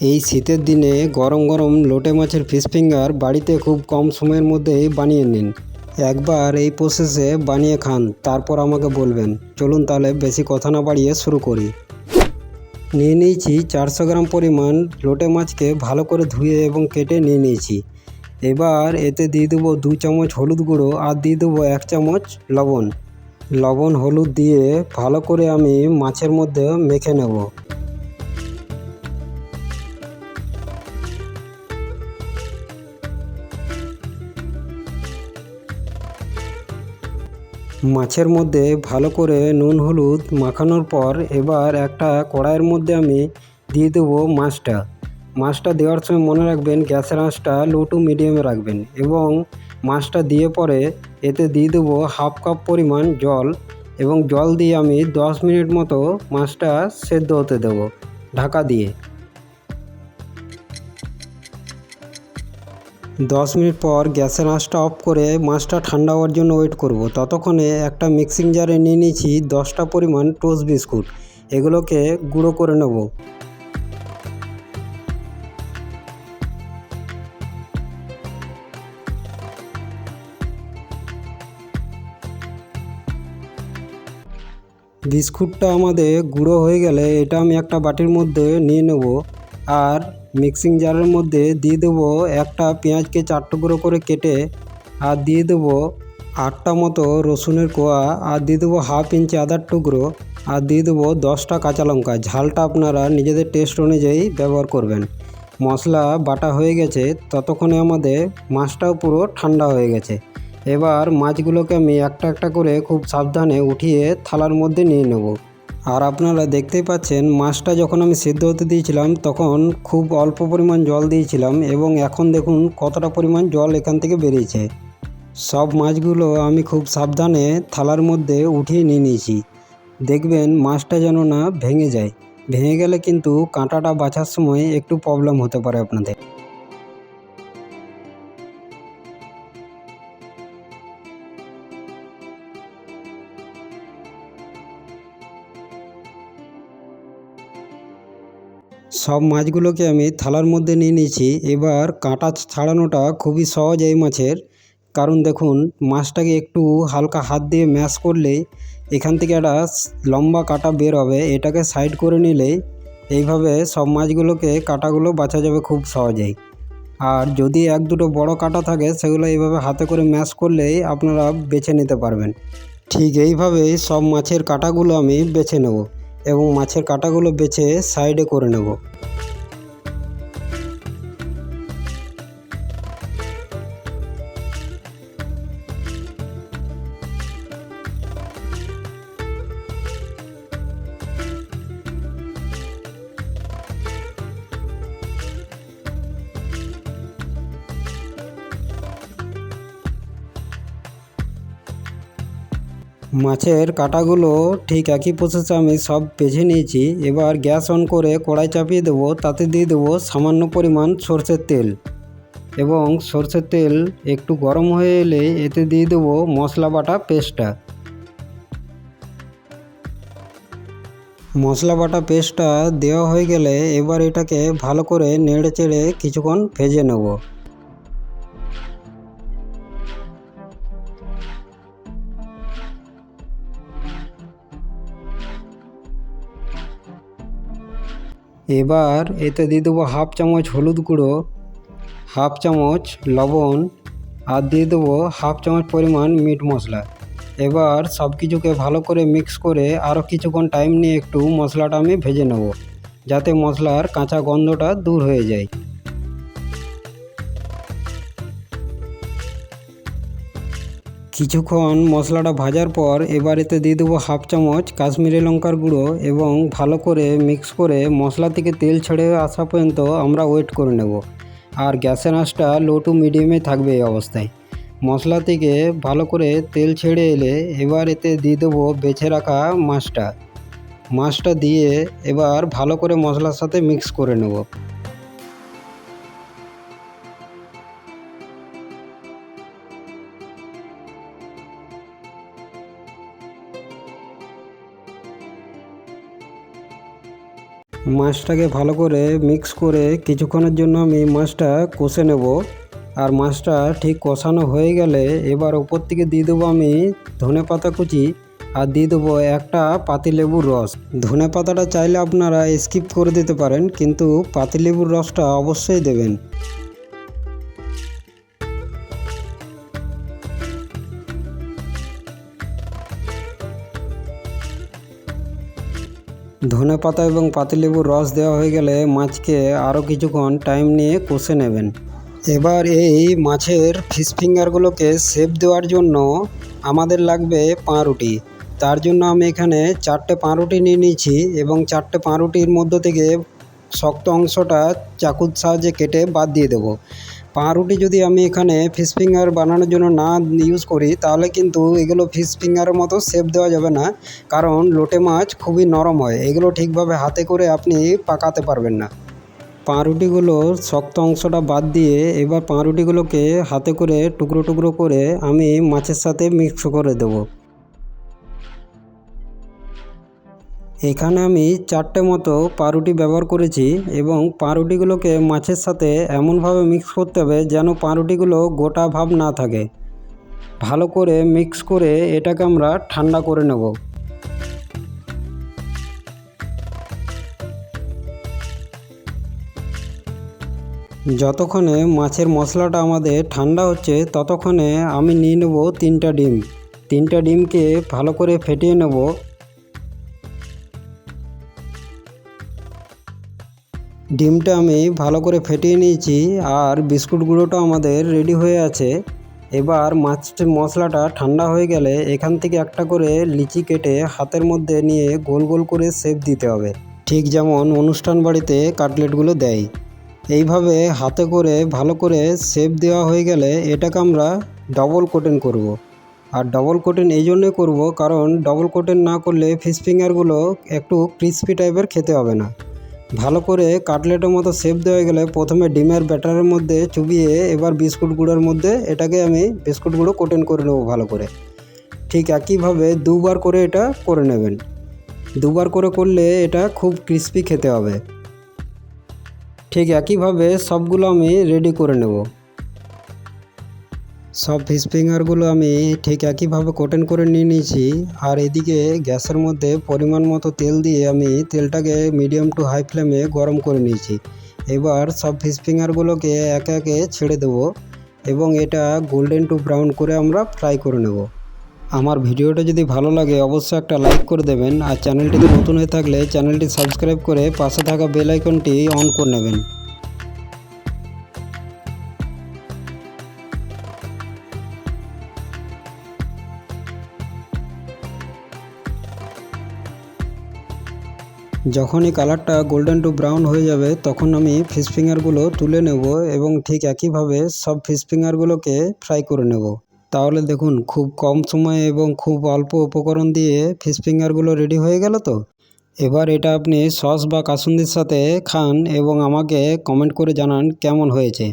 এই শীতের দিনে গরম গরম লোটে মাছের ফিশ ফিঙ্গার বাড়িতে খুব কম সময়ের মধ্যেই বানিয়ে নিন। একবার এই প্রসেসে বানিয়ে খান, তারপর আমাকে বলবেন। চলুন তাহলে বেশি কথা না বাড়িয়ে শুরু করি। নিয়ে নিয়েছি 400 গ্রাম পরিমাণ লোটে মাছকে ভালো করে ধুয়ে এবং কেটে নিয়ে নিয়েছি। এবার এতে দিয়ে দেবো 2 চামচ হলুদ গুঁড়ো আর দিয়ে দেবো 1 চামচ লবণ। লবণ হলুদ দিয়ে ভালো করে আমি মাছের মধ্যে মেখে নেব। মাছের মধ্যে ভালো করে নুন হলুদ মাখানোর পর এবার একটা কড়াইয়ের মধ্যে আমি দিয়ে দেবো মাছটা দেওয়ার সময় মনে রাখবেন গ্যাসের আঁচটা লো টু মিডিয়ামে রাখবেন এবং মাছটা দিয়ে পরে এতে দিয়ে দেবো হাফ কাপ পরিমাণ জল এবং জল দিয়ে আমি 10 মিনিট মতো মাছটা সেদ্ধ হতে দেবো ঢাকা দিয়ে। 10 মিনিট পর গ্যাসের আঁচটা অফ করে মাছটা ঠান্ডা হওয়ার জন্য ওয়েট করব। ততক্ষণে একটা মিক্সিং জারে নিয়ে নিয়েছি 10টা পরিমাণ টোস্ট বিস্কুট। এগুলোকে গুঁড়ো করে নেব। বিস্কুটটা আমাদের গুঁড়ো হয়ে গেলে এটা আমি একটা বাটির মধ্যে নিয়ে নেব আর মিক্সিং জারের মধ্যে দিয়ে দেবো একটা পেঁয়াজকে 4 টুকরো করে কেটে আর দিয়ে দেবো 8টা মতো রসুনের কোয়া আর দিয়ে দেবো হাফ ইঞ্চি আদার টুকরো আর দিয়ে দেবো 10টা কাঁচা লঙ্কা। ঝালটা আপনারা নিজেদের টেস্ট অনুযায়ী ব্যবহার করবেন। মশলা বাটা হয়ে গেছে, ততক্ষণে আমাদের মাছটাও পুরো ঠান্ডা হয়ে গেছে। এবার মাছগুলোকে আমি একটা একটা করে খুব সাবধানে উঠিয়ে থালার মধ্যে নিয়ে নেব। আর আপনারা দেখতেই পাচ্ছেন মাছটা যখন আমি সেদ্ধ হতে দিয়েছিলাম তখন খুব অল্প পরিমাণ জল দিয়েছিলাম এবং এখন দেখুন কতটা পরিমাণ জল এখান থেকে বেরিয়েছে। সব মাছগুলো আমি খুব সাবধানে থালার মধ্যে উঠিয়ে নিয়ে নিয়েছি। দেখবেন মাছটা যেন না ভেঙে যায়। ভেঙে গেলে কিন্তু কাঁটাটা বাছার সময় একটু প্রবলেম হতে পারে আপনাদের। সব মাছগুলোকে আমি থালার মধ্যে নিয়ে নিয়েছি। এবার কাঁটা ছাড়ানোটা খুবই সহজ এই মাছের, কারণ দেখুন মাছটাকে একটু হালকা হাত দিয়ে ম্যাশ করলেই এখান থেকে একটা লম্বা কাঁটা বের হবে। এটাকে সাইড করে নিলেই এইভাবে সব মাছগুলোকে কাঁটাগুলো বাছা যাবে খুব সহজেই। আর যদি 1-2টো বড় কাঁটা থাকে সেগুলো এইভাবে হাতে করে ম্যাশ করলেই আপনারা বেছে নিতে পারবেন। ঠিক এইভাবেই সব মাছের কাঁটাগুলো আমি বেছে নেব এবং মাছের কাঁটাগুলো বেছে সাইডে করে নেব। মাছের কাঁটাগুলো ঠিক একই প্রসেসে আমি সব বেছে নিয়েছি। এবার গ্যাস অন করে কড়াই চাপিয়ে দেবো, তাতে দিয়ে দেবো সামান্য পরিমাণ সরষের তেল এবং সরষের তেল একটু গরম হয়ে এলে এতে দিয়ে দেবো মশলা বাটা পেস্টটা। মশলা বাটা পেস্টটা দেওয়া হয়ে গেলে এবার এটাকে ভালো করে নেড়ে চেড়ে কিছুক্ষণ ভেজে নেব। এবার এতে দিয়ে দেবো হাফ চামচ হলুদ গুঁড়ো, হাফ চামচ লবণ আর দিয়ে দেবো হাফ চামচ পরিমাণ মিট মশলা। এবার সব কিছুকে ভালো করে মিক্স করে আরও কিছুক্ষণ টাইম নিয়ে একটু মশলাটা আমি ভেজে নেব, যাতে মশলার কাঁচা গন্ধটা দূর হয়ে যায়। কিছুক্ষণ মশলাটা ভাজার পর এবার এতে দিয়ে দেবো হাফ চামচ কাশ্মীরি লঙ্কার গুঁড়ো এবং ভালো করে মিক্স করে মশলা থেকে তেল ছেড়ে আসা পর্যন্ত আমরা ওয়েট করে নেব। আর গ্যাসের আঁচটা লো টু মিডিয়ামে থাকবে এই অবস্থায়। মশলা থেকে ভালো করে তেল ছেড়ে এলে এবার এতে দিয়ে দেবো বেছে রাখা মাছটা দিয়ে এবার ভালো করে মশলার সাথে মিক্স করে নেব। মাছটাকে ভালো করে মিক্স করে কিছুক্ষণের জন্য আমি মাছটা কষে নেব। আর মাছটা ঠিক কষানো হয়ে গেলে এবার ওপর থেকে দিয়ে দেবো আমি ধনেপাতা কুচি আর দিয়ে দেবো একটা পাতিলেবুর রস। ধনেপাতাটা চাইলে আপনারা স্কিপ করে দিতে পারেন, কিন্তু পাতিলেবুর রসটা অবশ্যই দেবেন। ধনেপাতা এবং পাতিলেবুর রস দেওয়া হয়ে গেলে মাছকে আরও কিছুক্ষণ টাইম নিয়ে কষে নেবেন। এবার এই মাছের ফিশ ফিঙ্গারগুলোকে শেপ দেওয়ার জন্য আমাদের লাগবে পাউরুটি। তার জন্য আমি এখানে 4টে পাউরুটি নিয়ে নিয়েছি এবং 4টে পাউরুটির মধ্য থেকে শক্ত অংশটা চাকুর সাহায্যে কেটে বাদ দিয়ে দেবো। পাউরুটি যদি আমি এখানে ফিশ ফিঙ্গার বানানোর জন্য না ইউজ করি তাহলে কিন্তু এগুলো ফিশ ফিঙ্গারের মতো শেপ দেওয়া যাবে না, কারণ লোটে মাছ খুবই নরম হয়, এগুলো ঠিকভাবে হাতে করে আপনি পাকাতে পারবেন না। পাউরুটিগুলোর শক্ত অংশটা বাদ দিয়ে এবার পাউরুটিগুলোকে হাতে করে টুকরো টুকরো করে আমি মাছের সাথে মিক্স করে দেব। এখানে আমি 4টে মতো পাউরুটি ব্যবহার করেছি এবং পাউরুটিগুলোকে মাছের সাথে এমনভাবে মিক্স করতে হবে যেন পাউরুটিগুলো গোটা ভাব না থাকে। ভালো করে মিক্স করে এটাকে আমরা ঠান্ডা করে নেব। যতক্ষণে মাছের মশলাটা আমাদের ঠান্ডা হচ্ছে ততক্ষণে আমি নিয়ে নেব 3টা ডিম। 3টা ডিমকে ভালো করে ফেটিয়ে নেব। ডিমটা আমি ভালো করে ফেটিয়ে নিয়েছি আর বিস্কুট গুঁড়োটা আমাদের রেডি হয়ে আছে। এবার মাছের মশলাটা ঠান্ডা হয়ে গেলে এখান থেকে একটা করে লিচি কেটে হাতের মধ্যে নিয়ে গোল গোল করে শেপ দিতে হবে, ঠিক যেমন অনুষ্ঠান বাড়িতে কাটলেটগুলো দেয়। এইভাবে হাতে করে ভালো করে শেপ দেওয়া হয়ে গেলে এটাকে আমরা ডবল কোটেন করব। আর ডবল কোটেন এই জন্যই করব কারণ ডবল কোটেন না করলে ফিশ ফিঙ্গারগুলো একটু ক্রিস্পি টাইপের খেতে হবে না। ভালো করে কাটলেটের মতো শেপ দেওয়া গেলে প্রথমে ডিমের ব্যাটারের মধ্যে চুবিয়ে এবার বিস্কুট গুঁড়োর মধ্যে এটাকে আমি বিস্কুট গুঁড়ো কোটেন করে নেব ভালো করে। ঠিক একইভাবে দুবার করে এটা করে নেবেন। দুবার করে করলে এটা খুব ক্রিস্পি খেতে হবে। ঠিক একইভাবে সবগুলো আমি রেডি করে নেব। সব ফিশ ফিঙ্গারগুলো আমি ঠিক একইভাবে কোটেন করে নিয়ে নিয়েছি। আর এদিকে গ্যাসের মধ্যে পরিমাণ মতো তেল দিয়ে আমি তেলটাকে মিডিয়াম টু হাই ফ্লেমে গরম করে নিয়েছি। এবার সব ফিশ ফিঙ্গারগুলোকে একে একে ছেড়ে দেবো এবং এটা গোল্ডেন টু ব্রাউন করে আমরা ফ্রাই করে নেব। আমার ভিডিওটা যদি ভালো লাগে অবশ্যই একটা লাইক করে দেবেন, আর চ্যানেলটিতে নতুন হয়ে থাকলে চ্যানেলটি সাবস্ক্রাইব করে পাশে থাকা বেল আইকনটি অন করে নেবেন। যখনই কালারটা গোল্ডেন টু ব্রাউন হয়ে যাবে তখন আমি ফিশ ফিঙ্গারগুলো তুলে নেব এবং ঠিক একইভাবে সব ফিশ ফিঙ্গারগুলোকে ফ্রাই করে নেব। তাহলে দেখুন খুব কম সময়ে এবং খুব অল্প উপকরণ দিয়ে ফিশ ফিঙ্গারগুলো রেডি হয়ে গেল তো। এবার এটা আপনি সস বা কাসুন্দির সাথে খান এবং আমাকে কমেন্ট করে জানান কেমন হয়েছে।